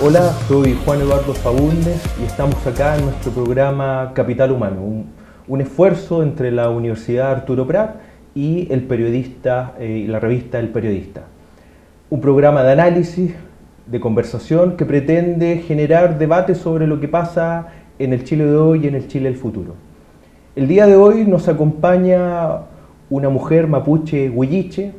Hola, soy Juan Eduardo Faúndez y estamos acá en nuestro programa Capital Humano, un esfuerzo entre la Universidad Arturo Prat y el periodista y la revista El Periodista. Un programa de análisis, de conversación que pretende generar debate sobre lo que pasa en el Chile de hoy y en el Chile del futuro. El día de hoy nos acompaña una mujer mapuche huilliche,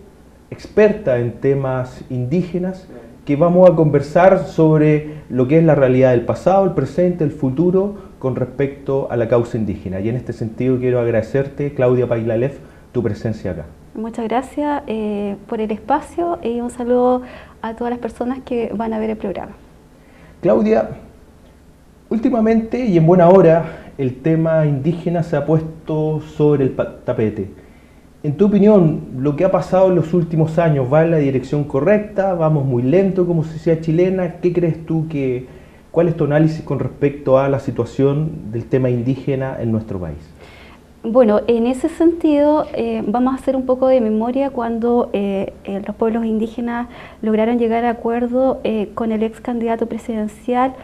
experta en temas indígenas, que vamos a conversar sobre lo que es la realidad del pasado, el presente, el futuro con respecto a la causa indígena. Y en este sentido quiero agradecerte, Claudia Pailalef, tu presencia acá. Muchas gracias por el espacio y un saludo a todas las personas que van a ver el programa. Claudia, últimamente y en buena hora el tema indígena se ha puesto sobre el tapete. En tu opinión, lo que ha pasado en los últimos años, ¿va en la dirección correcta? ¿Vamos muy lento como sociedad chilena? ¿Qué crees tú cuál es tu análisis con respecto a la situación del tema indígena en nuestro país? Bueno, en ese sentido vamos a hacer un poco de memoria cuando los pueblos indígenas lograron llegar a acuerdo con el ex candidato presidencial,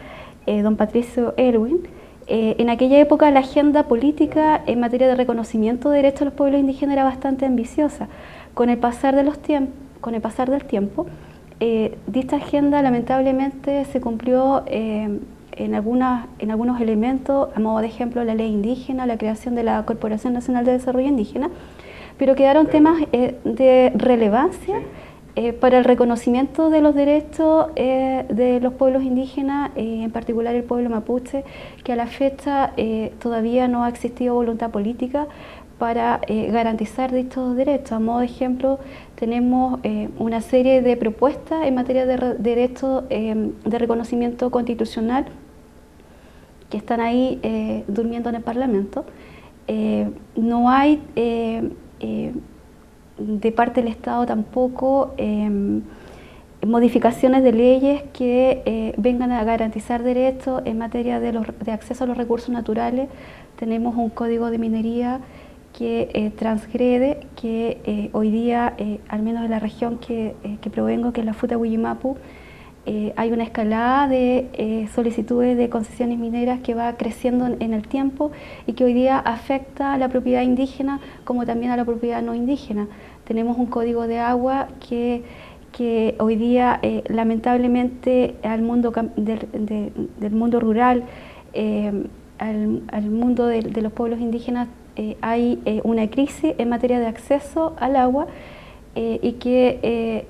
don Patricio Aylwin. En aquella época la agenda política en materia de reconocimiento de derechos de los pueblos indígenas era bastante ambiciosa. Con el pasar del tiempo, dicha agenda lamentablemente se cumplió en algunos elementos, a modo de ejemplo la ley indígena, la creación de la Corporación Nacional de Desarrollo Indígena, pero quedaron temas de relevancia para el reconocimiento de los derechos de los pueblos indígenas, en particular el pueblo mapuche, que a la fecha todavía no ha existido voluntad política para garantizar dichos derechos. A modo de ejemplo, tenemos una serie de propuestas en materia de derechos de reconocimiento constitucional que están ahí durmiendo en el Parlamento. No hay de parte del Estado tampoco modificaciones de leyes que vengan a garantizar derechos en materia de acceso a los recursos naturales. Tenemos un código de minería que transgrede, que hoy día, al menos en la región que provengo, que es la Futa-Huillimapu, hay una escalada de solicitudes de concesiones mineras que va creciendo en el tiempo y que hoy día afecta a la propiedad indígena como también a la propiedad no indígena. Tenemos un código de agua que hoy día lamentablemente al mundo del mundo rural, al mundo de los pueblos indígenas, hay una crisis en materia de acceso al agua y que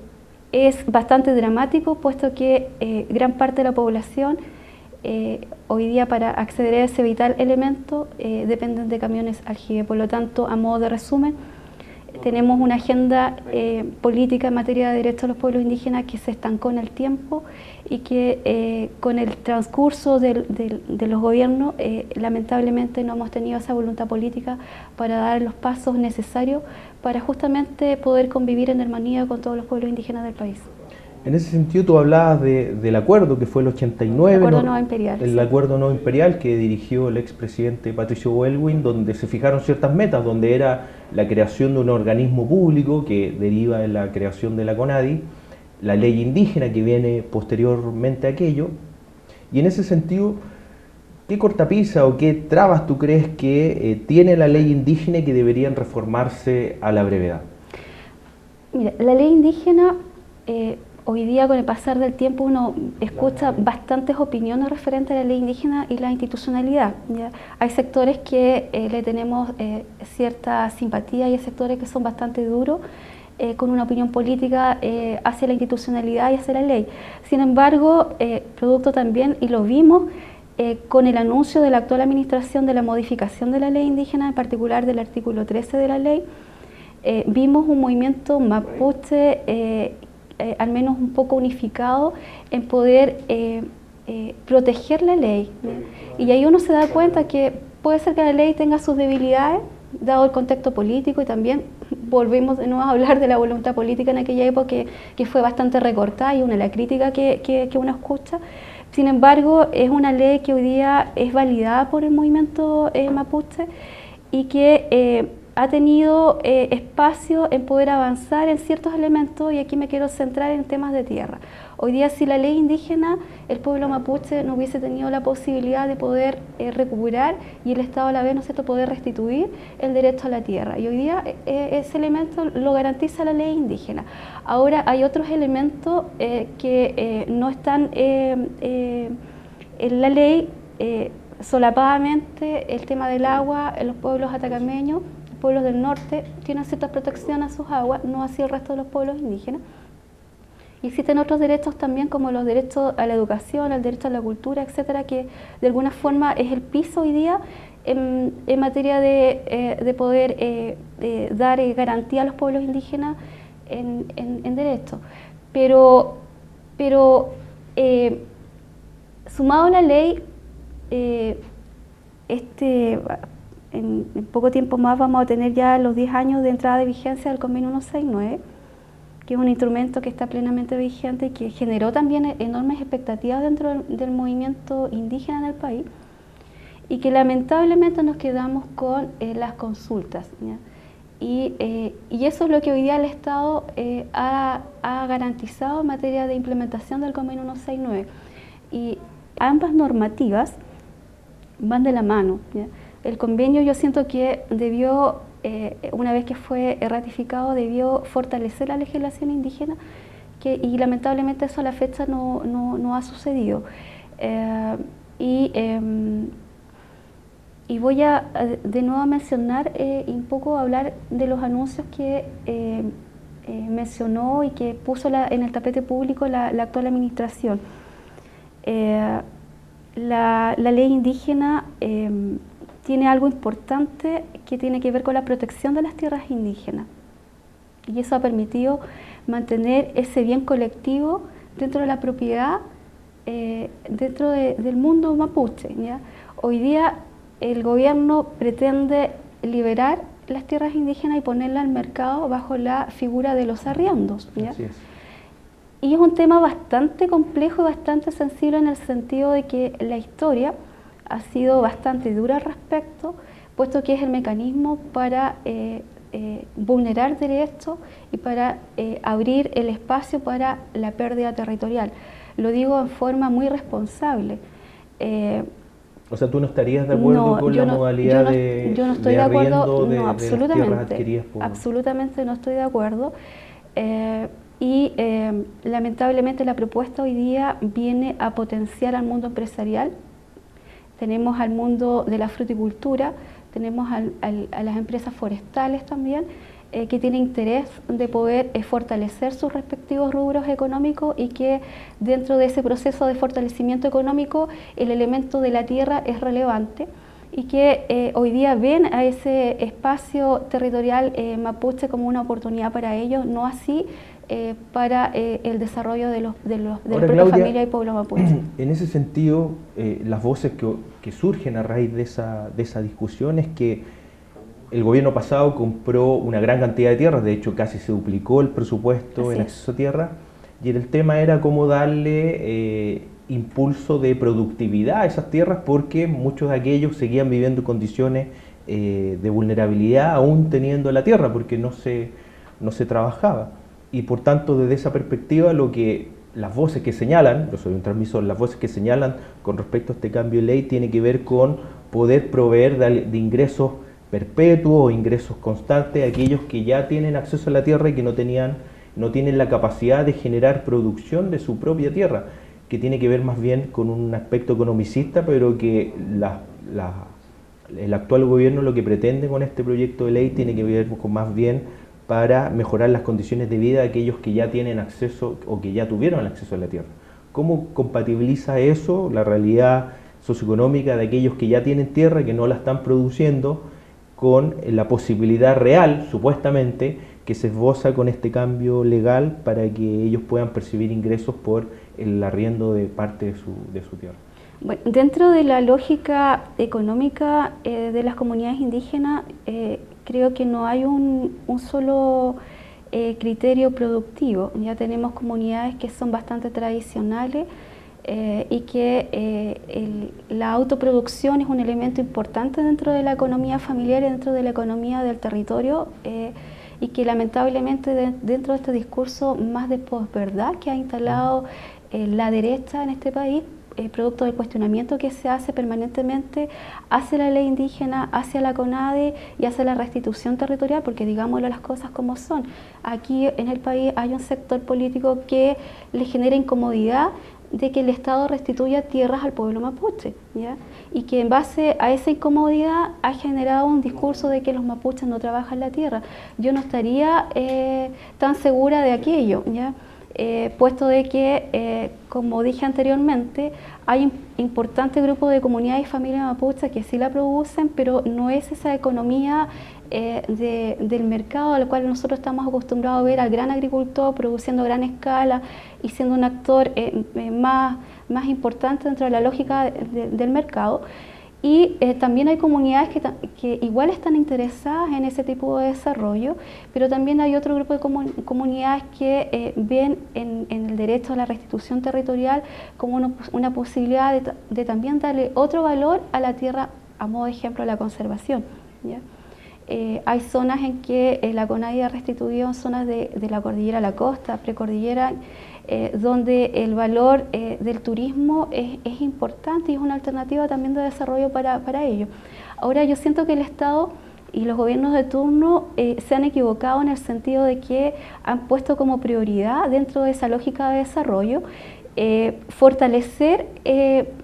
es bastante dramático, puesto que gran parte de la población hoy día para acceder a ese vital elemento dependen de camiones aljibe. Por lo tanto, a modo de resumen, tenemos una agenda política en materia de derechos de los pueblos indígenas que se estancó en el tiempo y que con el transcurso de los gobiernos lamentablemente no hemos tenido esa voluntad política para dar los pasos necesarios para justamente poder convivir en armonía con todos los pueblos indígenas del país. En ese sentido tú hablabas del acuerdo que fue el 89, el acuerdo no imperial, el acuerdo no imperial que dirigió el expresidente Patricio Aylwin, donde se fijaron ciertas metas, donde era la creación de un organismo público que deriva de la creación de la CONADI, la ley indígena que viene posteriormente a aquello, y en ese sentido, ¿qué cortapisa o qué trabas tú crees que tiene la ley indígena y que deberían reformarse a la brevedad? Mira, la ley indígena, hoy día con el pasar del tiempo uno escucha bastantes opiniones referentes a la ley indígena y la institucionalidad, ¿ya? Hay sectores que le tenemos cierta simpatía y hay sectores que son bastante duros con una opinión política hacia la institucionalidad y hacia la ley. Sin embargo, producto también, y lo vimos con el anuncio de la actual administración de la modificación de la ley indígena, en particular del artículo 13 de la ley, vimos un movimiento mapuche al menos un poco unificado en poder proteger la ley, ¿ya? Y ahí uno se da cuenta que puede ser que la ley tenga sus debilidades, dado el contexto político, y también volvemos de nuevo a hablar de la voluntad política en aquella época que fue bastante recortada y una de la crítica que uno escucha. Sin embargo, es una ley que hoy día es validada por el movimiento mapuche y que ha tenido espacio en poder avanzar en ciertos elementos, y aquí me quiero centrar en temas de tierra. Hoy día, si la ley indígena, el pueblo mapuche no hubiese tenido la posibilidad de poder recuperar, y el Estado a la vez, ¿no es cierto?, poder restituir el derecho a la tierra. Y hoy día ese elemento lo garantiza la ley indígena. Ahora hay otros elementos que no están en la ley, solapadamente. El tema del agua, los pueblos atacameños, pueblos del norte, tienen cierta protección a sus aguas, no así el resto de los pueblos indígenas. Y existen otros derechos también, como los derechos a la educación, el derecho a la cultura, etcétera, que de alguna forma es el piso hoy día en materia de poder dar garantía a los pueblos indígenas en derechos. Pero sumado a la ley, en poco tiempo más vamos a tener ya los 10 años de entrada de vigencia del Convenio 169, que es un instrumento que está plenamente vigente y que generó también enormes expectativas dentro del movimiento indígena en el país, y que lamentablemente nos quedamos con las consultas, ¿ya? Y eso es lo que hoy día el Estado ha garantizado en materia de implementación del Convenio 169. Y ambas normativas van de la mano, ¿ya? El convenio, yo siento que debió, una vez que fue ratificado, debió fortalecer la legislación indígena, y lamentablemente eso a la fecha no ha sucedido. Y voy a de nuevo a mencionar un poco, hablar de los anuncios que mencionó y que puso en el tapete público la actual administración. La ley indígena tiene algo importante que tiene que ver con la protección de las tierras indígenas, y eso ha permitido mantener ese bien colectivo dentro de la propiedad, dentro del mundo mapuche, ¿ya? Hoy día el gobierno pretende liberar las tierras indígenas y ponerlas al mercado bajo la figura de los arriendos, ¿ya? Así es. Y es un tema bastante complejo y bastante sensible, en el sentido de que la historia ha sido bastante dura al respecto, puesto que es el mecanismo para vulnerar derechos y para abrir el espacio para la pérdida territorial. Lo digo en forma muy responsable. O sea, ¿tú no estarías de acuerdo con la modalidad yo no estoy de acuerdo, de las tierras adquiridas por... Absolutamente no estoy de acuerdo. Lamentablemente la propuesta hoy día viene a potenciar al mundo empresarial. Tenemos al mundo de la fruticultura, tenemos a las empresas forestales también, que tienen interés de poder fortalecer sus respectivos rubros económicos, y que dentro de ese proceso de fortalecimiento económico el elemento de la tierra es relevante, y que hoy día ven a ese espacio territorial mapuche como una oportunidad para ellos, no así para el desarrollo de la propia Claudia, familia y pueblo mapuche. En ese sentido, las voces que surgen a raíz de esa discusión es que el gobierno pasado compró una gran cantidad de tierras, de hecho casi se duplicó el presupuesto en acceso a tierra, y el tema era cómo darle impulso de productividad a esas tierras, porque muchos de aquellos seguían viviendo en condiciones de vulnerabilidad aún teniendo la tierra, porque no se trabajaba. Y por tanto, desde esa perspectiva, lo que las voces que señalan, yo soy un transmisor, las voces que señalan con respecto a este cambio de ley tiene que ver con poder proveer de ingresos perpetuos o ingresos constantes a aquellos que ya tienen acceso a la tierra y que no tienen la capacidad de generar producción de su propia tierra, que tiene que ver más bien con un aspecto economicista, pero que el actual gobierno lo que pretende con este proyecto de ley tiene que ver con más bien para mejorar las condiciones de vida de aquellos que ya tienen acceso o que ya tuvieron el acceso a la tierra. ¿Cómo compatibiliza eso, la realidad socioeconómica de aquellos que ya tienen tierra y que no la están produciendo, con la posibilidad real, supuestamente, que se esboza con este cambio legal para que ellos puedan percibir ingresos por el arriendo de parte de su tierra? Bueno, dentro de la lógica económica de las comunidades indígenas, creo que no hay un solo criterio productivo. Ya tenemos comunidades que son bastante tradicionales, y que la autoproducción es un elemento importante dentro de la economía familiar y dentro de la economía del territorio, y que lamentablemente dentro de este discurso más de posverdad que ha instalado la derecha en este país, producto del cuestionamiento que se hace permanentemente hacia la ley indígena, hacia la CONADE y hacia la restitución territorial, porque digámoslo las cosas como son. Aquí en el país hay un sector político que le genera incomodidad de que el Estado restituya tierras al pueblo mapuche, ¿ya? Y que en base a esa incomodidad ha generado un discurso de que los mapuches no trabajan la tierra. Yo no estaría tan segura de aquello, ¿ya? Puesto de que, como dije anteriormente, hay un importante grupo de comunidades y familias mapuches que sí la producen, pero no es esa economía del mercado al cual nosotros estamos acostumbrados a ver al gran agricultor produciendo a gran escala y siendo un actor más importante dentro de la lógica del mercado. Y también hay comunidades que igual están interesadas en ese tipo de desarrollo, pero también hay otro grupo de comunidades que ven en el derecho a la restitución territorial como una posibilidad de también darle otro valor a la tierra, a modo de ejemplo, la conservación, ¿ya? Hay zonas en que la CONADE ha restituido zonas de la cordillera a la costa, precordillera, donde el valor del turismo es importante y es una alternativa también de desarrollo para ello. Ahora yo siento que el Estado y los gobiernos de turno se han equivocado en el sentido de que han puesto como prioridad dentro de esa lógica de desarrollo fortalecer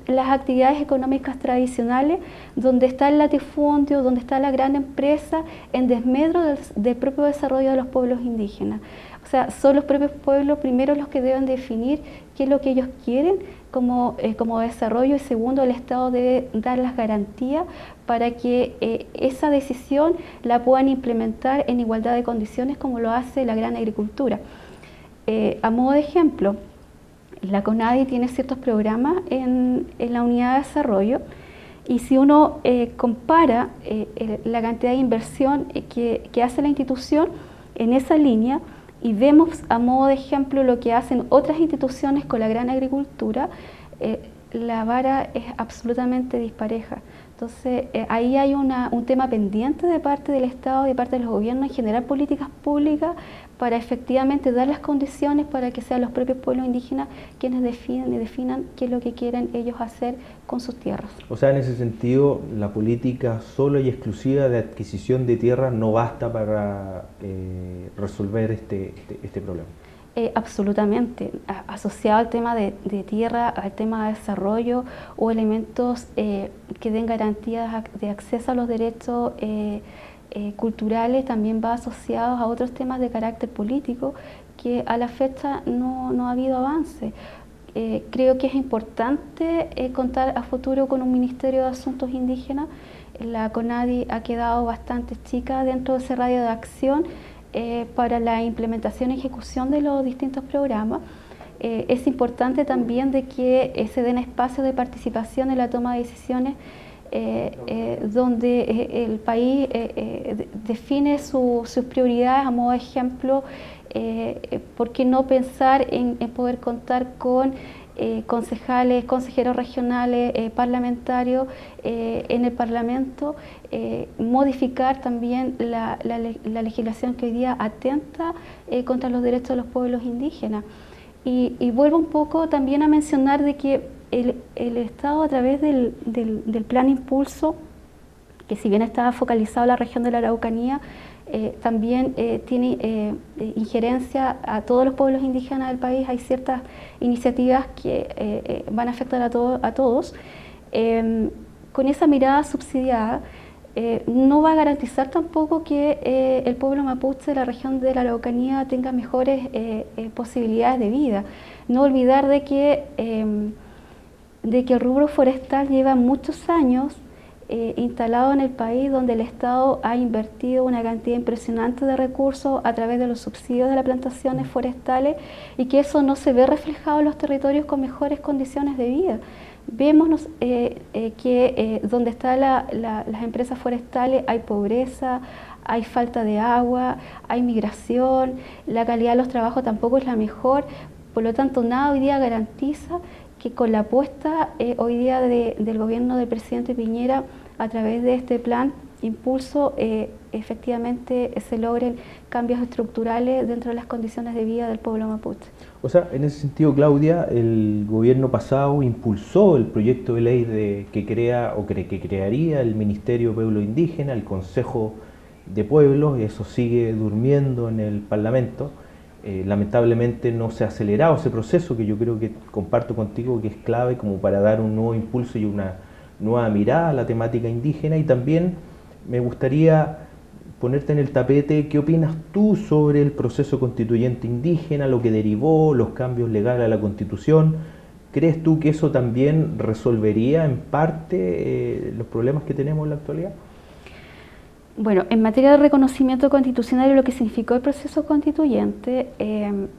las actividades económicas tradicionales donde está el latifundio, donde está la gran empresa, en desmedro del propio desarrollo de los pueblos indígenas. O sea, son los propios pueblos primero los que deben definir qué es lo que ellos quieren como desarrollo, y segundo, el Estado debe dar las garantías para que esa decisión la puedan implementar en igualdad de condiciones como lo hace la gran agricultura. A modo de ejemplo, la CONADE tiene ciertos programas en la unidad de desarrollo, y si uno compara la cantidad de inversión que hace la institución en esa línea, y vemos a modo de ejemplo lo que hacen otras instituciones con la gran agricultura, la vara es absolutamente dispareja. Entonces ahí hay un tema pendiente de parte del Estado, de parte de los gobiernos, en generar políticas públicas para efectivamente dar las condiciones para que sean los propios pueblos indígenas quienes definan qué es lo que quieren ellos hacer con sus tierras. O sea, en ese sentido, la política solo y exclusiva de adquisición de tierras no basta para resolver este problema. Absolutamente, asociado al tema de tierra, al tema de desarrollo o elementos que den garantías de acceso a los derechos culturales, también va asociados a otros temas de carácter político que a la fecha no ha habido avance. Creo que es importante contar a futuro con un Ministerio de Asuntos Indígenas. La CONADE ha quedado bastante chica dentro de ese radio de acción para la implementación y ejecución de los distintos programas. Es importante también de que se den espacios de participación en la toma de decisiones donde el país define sus prioridades. A modo de ejemplo, ¿por qué no pensar en poder contar con concejales, consejeros regionales, parlamentarios en el Parlamento, modificar también la legislación que hoy día atenta contra los derechos de los pueblos indígenas? Y vuelvo un poco también a mencionar de que el Estado, a través del Plan Impulso, que si bien está focalizado en la región de la Araucanía, también tiene injerencia a todos los pueblos indígenas del país. Hay ciertas iniciativas que van a afectar a todos. Con esa mirada subsidiada, no va a garantizar tampoco que el pueblo mapuche de la región de la Araucanía tenga mejores posibilidades de vida. No olvidar de que el rubro forestal lleva muchos años instalado en el país, donde el Estado ha invertido una cantidad impresionante de recursos a través de los subsidios de las plantaciones forestales, y que eso no se ve reflejado en los territorios con mejores condiciones de vida. Vemos que donde están las empresas forestales hay pobreza, hay falta de agua, hay migración, la calidad de los trabajos tampoco es la mejor. Por lo tanto, nada hoy día garantiza que con la apuesta hoy día del gobierno del presidente Piñera a través de este plan Impulso, efectivamente se logren cambios estructurales dentro de las condiciones de vida del pueblo mapuche. O sea, en ese sentido, Claudia, el gobierno pasado impulsó el proyecto de ley que crearía el Ministerio de Pueblo Indígena, el Consejo de Pueblos, y eso sigue durmiendo en el Parlamento. Lamentablemente no se ha acelerado ese proceso, que yo creo que comparto contigo que es clave como para dar un nuevo impulso y una nueva mirada a la temática indígena. Y también me gustaría ponerte en el tapete, ¿qué opinas tú sobre el proceso constituyente indígena, lo que derivó, los cambios legales a la Constitución? ¿Crees tú que eso también resolvería en parte los problemas que tenemos en la actualidad? Bueno, en materia de reconocimiento constitucional y lo que significó el proceso constituyente,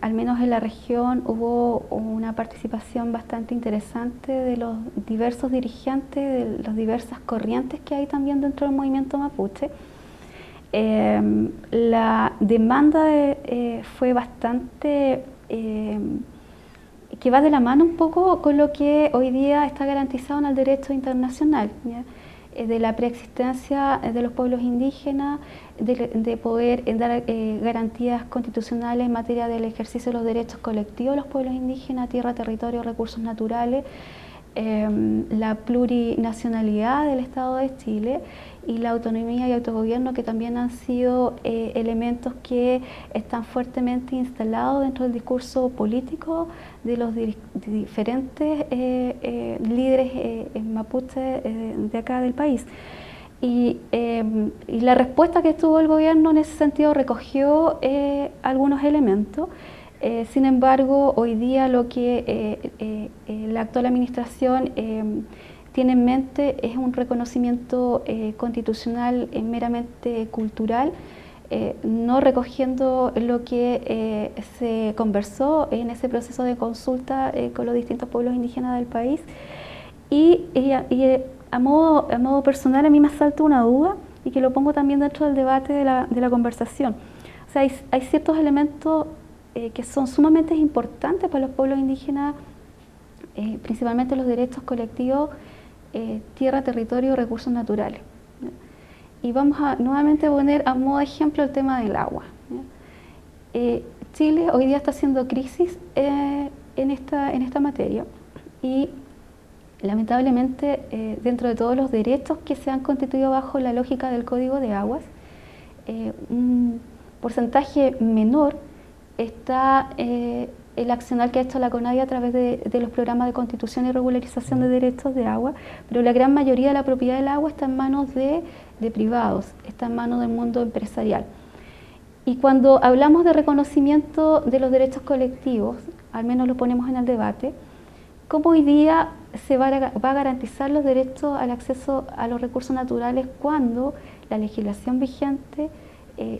al menos en la región hubo una participación bastante interesante de los diversos dirigentes, de las diversas corrientes que hay también dentro del movimiento mapuche. La demanda fue bastante, que va de la mano un poco con lo que hoy día está garantizado en el derecho internacional, ¿ya? De la preexistencia de los pueblos indígenas, de poder dar garantías constitucionales en materia del ejercicio de los derechos colectivos de los pueblos indígenas, tierra, territorio, recursos naturales, la plurinacionalidad del Estado de Chile y la autonomía y autogobierno, que también han sido elementos que están fuertemente instalados dentro del discurso político de los diferentes líderes mapuches de acá del país. Y la respuesta que tuvo el gobierno en ese sentido recogió algunos elementos. Sin embargo, hoy día lo que la actual administración tiene en mente es un reconocimiento constitucional meramente cultural, no recogiendo lo que se conversó en ese proceso de consulta con los distintos pueblos indígenas del país. Y a modo personal, a mí me asalta una duda y que lo pongo también dentro del debate de la conversación. O sea, hay ciertos elementos que son sumamente importantes para los pueblos indígenas, principalmente los derechos colectivos, tierra, territorio, recursos naturales. Y vamos a nuevamente poner a modo de ejemplo el tema del agua. Chile hoy día está haciendo crisis en esta materia y lamentablemente dentro de todos los derechos que se han constituido bajo la lógica del Código de Aguas, un porcentaje menor está el accionar que ha hecho la CONADI a través de los programas de constitución y regularización de derechos de agua, pero la gran mayoría de la propiedad del agua está en manos de privados, está en manos del mundo empresarial. Y cuando hablamos de reconocimiento de los derechos colectivos, al menos lo ponemos en el debate, ¿cómo hoy día se va a garantizar los derechos al acceso a los recursos naturales cuando la legislación vigente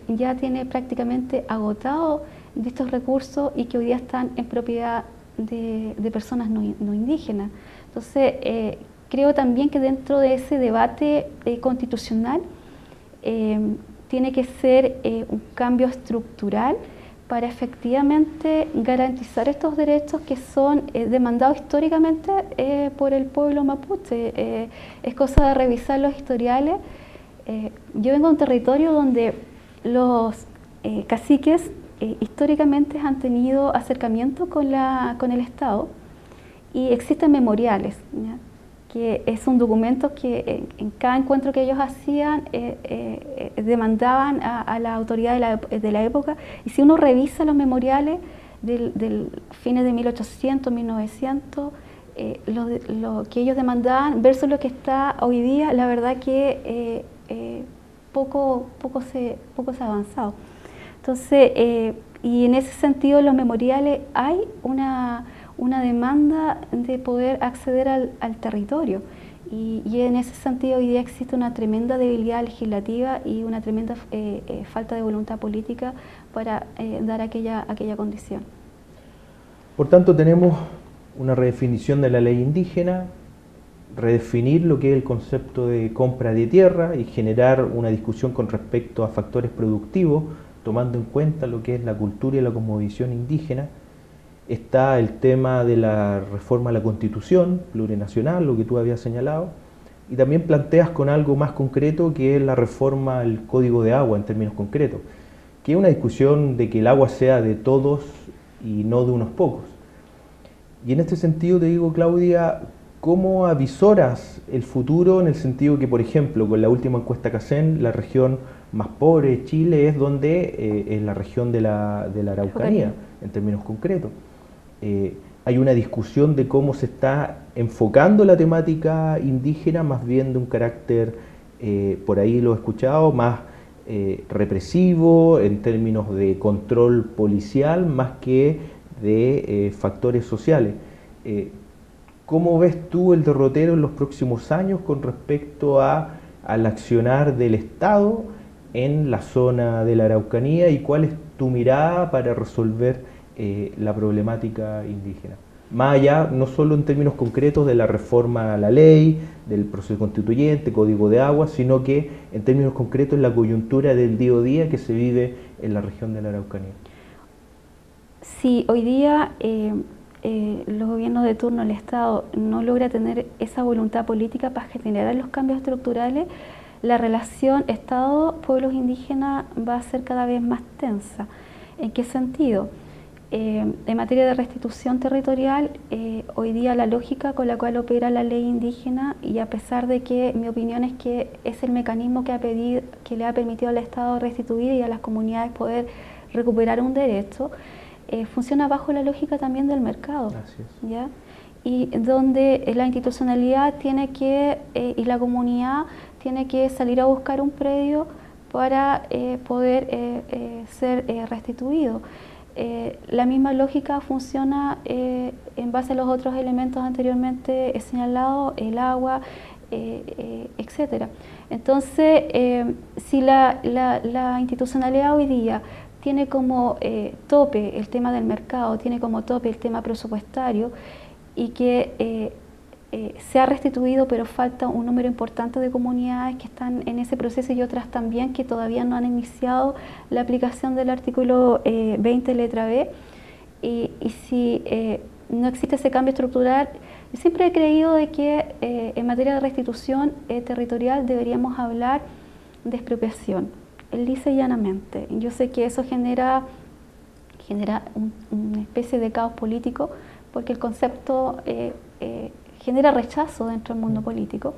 ya tiene prácticamente agotado de estos recursos y que hoy día están en propiedad de personas no indígenas? Entonces, creo también que dentro de ese debate constitucional tiene que ser un cambio estructural para efectivamente garantizar estos derechos que son demandados históricamente por el pueblo mapuche. Es cosa de revisar los historiales. Yo vengo de un territorio donde los caciques históricamente han tenido acercamiento con el Estado y existen memoriales, ¿ya? Que es un documento que en cada encuentro que ellos hacían demandaban a la autoridad de la época, y si uno revisa los memoriales del fines de 1800, 1900, lo que ellos demandaban versus lo que está hoy día, la verdad que poco se ha avanzado. Entonces, y en ese sentido, en los memoriales hay una demanda de poder acceder al territorio, y en ese sentido hoy día existe una tremenda debilidad legislativa y una tremenda falta de voluntad política para dar aquella condición. Por tanto, tenemos una redefinición de la ley indígena, redefinir lo que es el concepto de compra de tierra y generar una discusión con respecto a factores productivos, tomando en cuenta lo que es la cultura y la cosmovisión indígena. está el tema de la reforma a la Constitución plurinacional, lo que tú habías señalado, y también planteas con algo más concreto que es la reforma al Código de Agua en términos concretos, que es una discusión de que el agua sea de todos y no de unos pocos. Y en este sentido te digo, Claudia, ¿cómo avisoras el futuro en el sentido que, por ejemplo, con la última encuesta CACEN, la región más pobre de Chile es donde es la región de la Araucanía, en términos concretos? Hay una discusión de cómo se está enfocando la temática indígena, más bien de un carácter, por ahí lo he escuchado, más represivo, en términos de control policial, más que de factores sociales. ¿Cómo ves tú el derrotero en los próximos años con respecto al accionar del Estado en la zona de la Araucanía y cuál es tu mirada para resolver la problemática indígena? Más allá, no solo en términos concretos de la reforma a la ley, del proceso constituyente, código de agua, sino que en términos concretos en la coyuntura del día a día que se vive en la región de la Araucanía. Sí, hoy día los gobiernos de turno, el Estado, no logra tener esa voluntad política para generar los cambios estructurales, la relación Estado-pueblos indígenas va a ser cada vez más tensa. ¿En qué sentido? En materia de restitución territorial, hoy día la lógica con la cual opera la ley indígena, y a pesar de que mi opinión es que es el mecanismo que le ha permitido al Estado restituir y a las comunidades poder recuperar un derecho, funciona bajo la lógica también del mercado. ¿Ya? Y donde la institucionalidad tiene y la comunidad tiene que salir a buscar un predio para poder ser restituido. La misma lógica funciona en base a los otros elementos anteriormente señalados, el agua, etc. Entonces, si la institucionalidad hoy día tiene como tope el tema del mercado, tiene como tope el tema presupuestario, y que se ha restituido, pero falta un número importante de comunidades que están en ese proceso y otras también que todavía no han iniciado la aplicación del artículo 20 letra B. Y si no existe ese cambio estructural, yo siempre he creído de que en materia de restitución territorial deberíamos hablar de expropiación, lisa y llanamente. Yo sé que eso genera una especie de caos político, porque el concepto genera rechazo dentro del mundo político,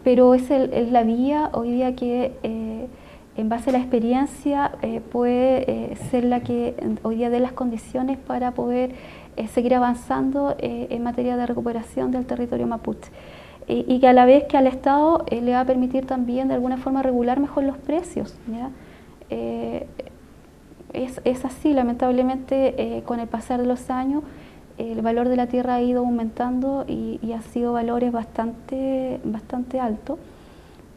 pero es la vía hoy día que en base a la experiencia puede ser la que hoy día dé las condiciones para poder seguir avanzando en materia de recuperación del territorio mapuche, y que a la vez que al Estado le va a permitir también de alguna forma regular mejor los precios, ¿ya? Es así, lamentablemente con el pasar de los años el valor de la tierra ha ido aumentando y ha sido valores bastante altos,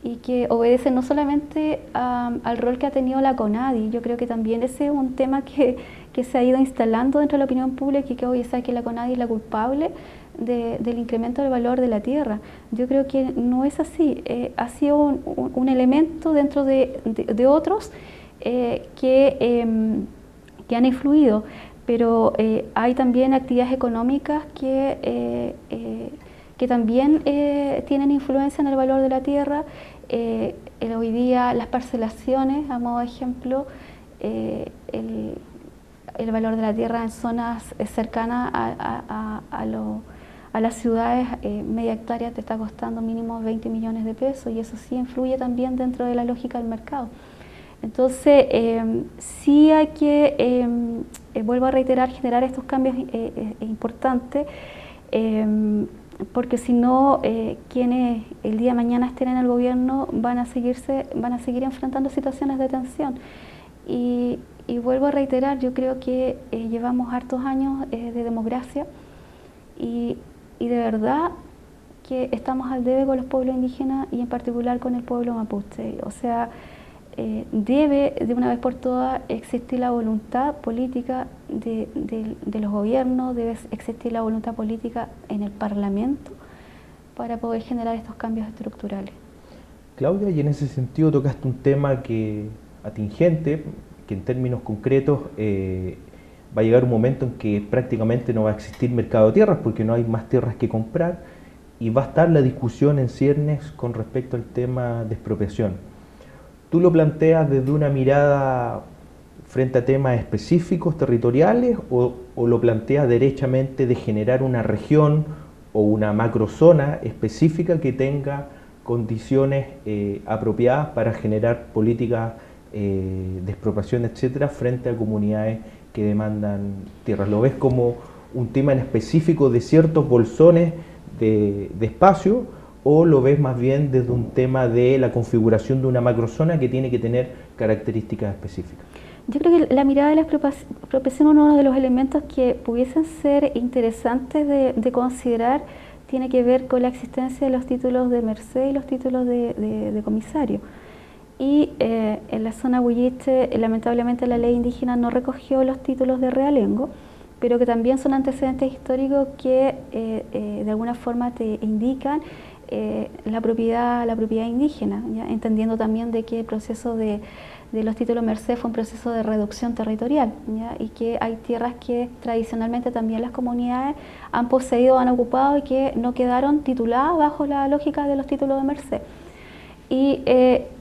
y que obedece no solamente al rol que ha tenido la CONADI. Yo creo que también ese es un tema que se ha ido instalando dentro de la opinión pública, y que hoy sabe que la CONADI es la culpable del incremento del valor de la tierra. Yo creo que no es así, ha sido un elemento dentro de otros que han influido. Pero hay también actividades económicas que también tienen influencia en el valor de la tierra. Hoy día las parcelaciones, a modo de ejemplo, el valor de la tierra en zonas cercanas a las ciudades, media hectárea te está costando mínimo 20 millones de pesos, y eso sí influye también dentro de la lógica del mercado. Entonces, sí hay que, vuelvo a reiterar, generar estos cambios importantes, porque si no, quienes el día de mañana estén en el gobierno van a seguir enfrentando situaciones de tensión. Y vuelvo a reiterar, yo creo que llevamos hartos años de democracia, y de verdad que estamos al debe con los pueblos indígenas, y en particular con el pueblo mapuche. O sea, debe de una vez por todas existir la voluntad política de los gobiernos, debe existir la voluntad política en el Parlamento para poder generar estos cambios estructurales. Claudia, y en ese sentido tocaste un tema atingente, que en términos concretos va a llegar un momento en que prácticamente no va a existir mercado de tierras porque no hay más tierras que comprar y va a estar la discusión en ciernes con respecto al tema de expropiación. ¿Tú lo planteas desde una mirada frente a temas específicos, territoriales, o lo planteas derechamente de generar una región o una macrozona específica que tenga condiciones apropiadas para generar políticas de expropiación, etcétera, frente a comunidades que demandan tierras? ¿Lo ves como un tema en específico de ciertos bolsones de espacio, o lo ves más bien desde un tema de la configuración de una macrozona que tiene que tener características específicas? Yo creo que la mirada de la expropiación, uno de los elementos que pudiesen ser interesantes de considerar, tiene que ver con la existencia de los títulos de merced y los títulos de comisario. Y en la zona Huilliche, lamentablemente la ley indígena no recogió los títulos de realengo, pero que también son antecedentes históricos que de alguna forma te indican la propiedad indígena, ¿ya? Entendiendo también de que el proceso de los títulos merced fue un proceso de reducción territorial, ¿ya? Y que hay tierras que tradicionalmente también las comunidades han poseído, han ocupado y que no quedaron tituladas bajo la lógica de los títulos de merced. Y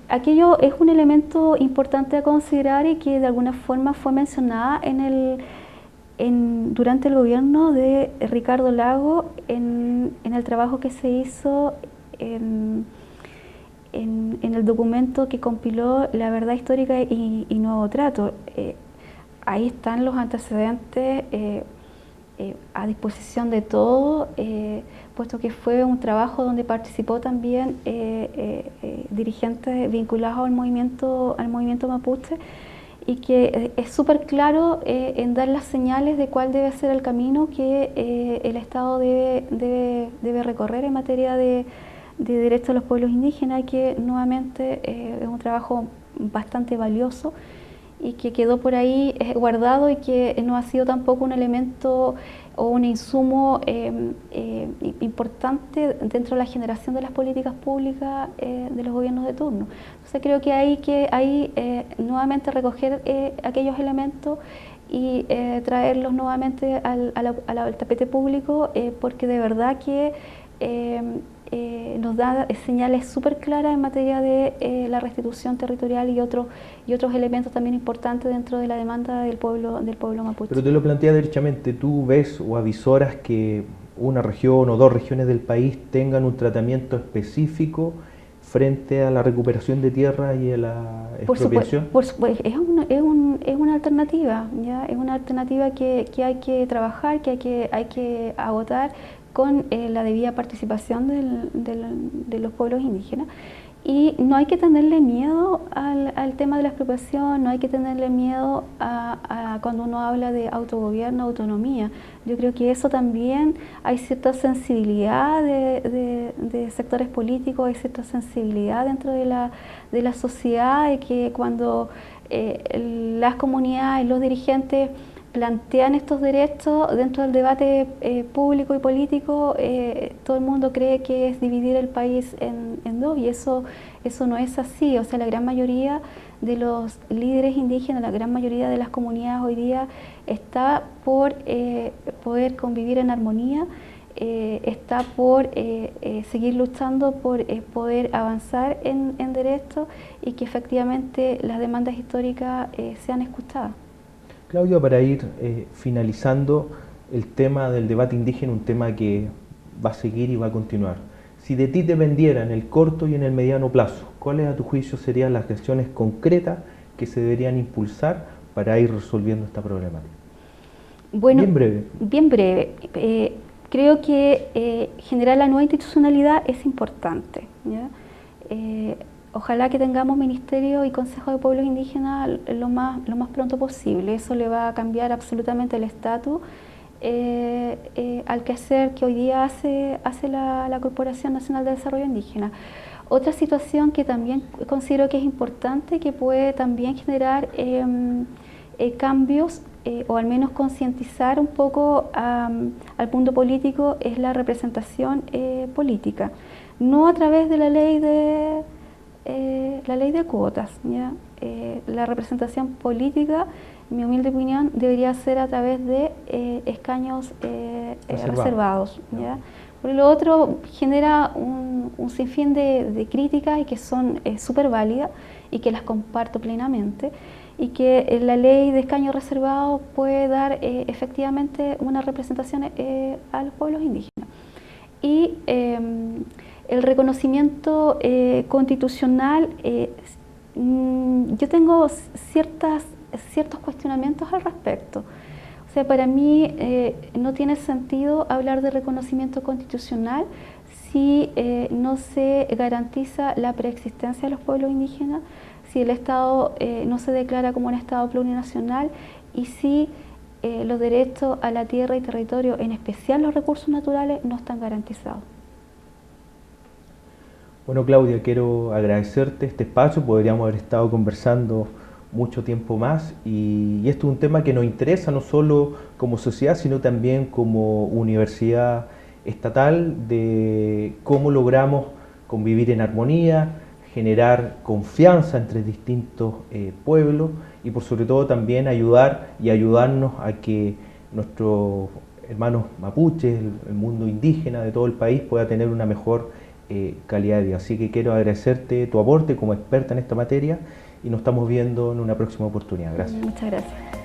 aquello es un elemento importante a considerar y que de alguna forma fue mencionada durante el gobierno de Ricardo Lagos en el trabajo que se hizo en el documento que compiló La Verdad Histórica y Nuevo Trato. Ahí están los antecedentes a disposición de todos, puesto que fue un trabajo donde participó también dirigentes vinculados al movimiento mapuche, y que es súper claro en dar las señales de cuál debe ser el camino que el Estado debe recorrer en materia de derechos de los pueblos indígenas, y que nuevamente es un trabajo bastante valioso y que quedó por ahí guardado, y que no ha sido tampoco un elemento o un insumo importante dentro de la generación de las políticas públicas de los gobiernos de turno. Entonces creo que hay nuevamente recoger aquellos elementos y traerlos nuevamente al tapete público, porque de verdad que nos da señales súper claras en materia de la restitución territorial y otros elementos también importantes dentro de la demanda del pueblo mapuche. Pero te lo plantea derechamente, ¿tú ves o avisoras que una región o dos regiones del país tengan un tratamiento específico frente a la recuperación de tierra y a la expropiación? Por supuesto, es una alternativa, ¿ya? Es una alternativa que hay que trabajar, que hay que agotar con la debida participación de los pueblos indígenas. Y no hay que tenerle miedo al tema de la expropiación, no hay que tenerle miedo a cuando uno habla de autogobierno, autonomía. Yo creo que eso también hay cierta sensibilidad de sectores políticos, hay cierta sensibilidad dentro de la sociedad, de que cuando las comunidades, los dirigentes plantean estos derechos dentro del debate público y político, todo el mundo cree que es dividir el país en dos, y eso no es así. O sea, la gran mayoría de los líderes indígenas, la gran mayoría de las comunidades hoy día está por poder convivir en armonía, está por seguir luchando por poder avanzar en derechos, y que efectivamente las demandas históricas sean escuchadas. Claudia, para ir finalizando, el tema del debate indígena, un tema que va a seguir y va a continuar. Si de ti dependiera en el corto y en el mediano plazo, ¿cuáles a tu juicio serían las acciones concretas que se deberían impulsar para ir resolviendo esta problemática? Bueno, bien breve. Bien breve. Creo que generar la nueva institucionalidad es importante, ¿ya? Ojalá que tengamos ministerio y consejo de pueblos indígenas lo más pronto posible. Eso le va a cambiar absolutamente el estatus al quehacer que hoy día hace la Corporación Nacional de Desarrollo Indígena. Otra situación que también considero que es importante, que puede también generar cambios o al menos concientizar un poco al mundo político, es la representación política. No a través de la ley de cuotas, ¿ya? La representación política mi humilde opinión, debería ser a través de escaños reservados. ¿Ya? Por lo otro, genera un sinfín de críticas y que son súper válidas y que las comparto plenamente, y que la ley de escaños reservados puede dar efectivamente una representación a los pueblos indígenas. Y el reconocimiento constitucional, yo tengo ciertos cuestionamientos al respecto. O sea, para mí no tiene sentido hablar de reconocimiento constitucional si no se garantiza la preexistencia de los pueblos indígenas, si el Estado no se declara como un Estado plurinacional y si los derechos a la tierra y territorio, en especial los recursos naturales, no están garantizados. Bueno, Claudia, quiero agradecerte este espacio. Podríamos haber estado conversando mucho tiempo más y esto es un tema que nos interesa no solo como sociedad, sino también como universidad estatal, de cómo logramos convivir en armonía, generar confianza entre distintos pueblos y por sobre todo también ayudar y ayudarnos a que nuestros hermanos mapuches, el mundo indígena de todo el país pueda tener una mejor calidad de vida. Así que quiero agradecerte tu aporte como experta en esta materia y nos estamos viendo en una próxima oportunidad. Gracias. Muchas gracias.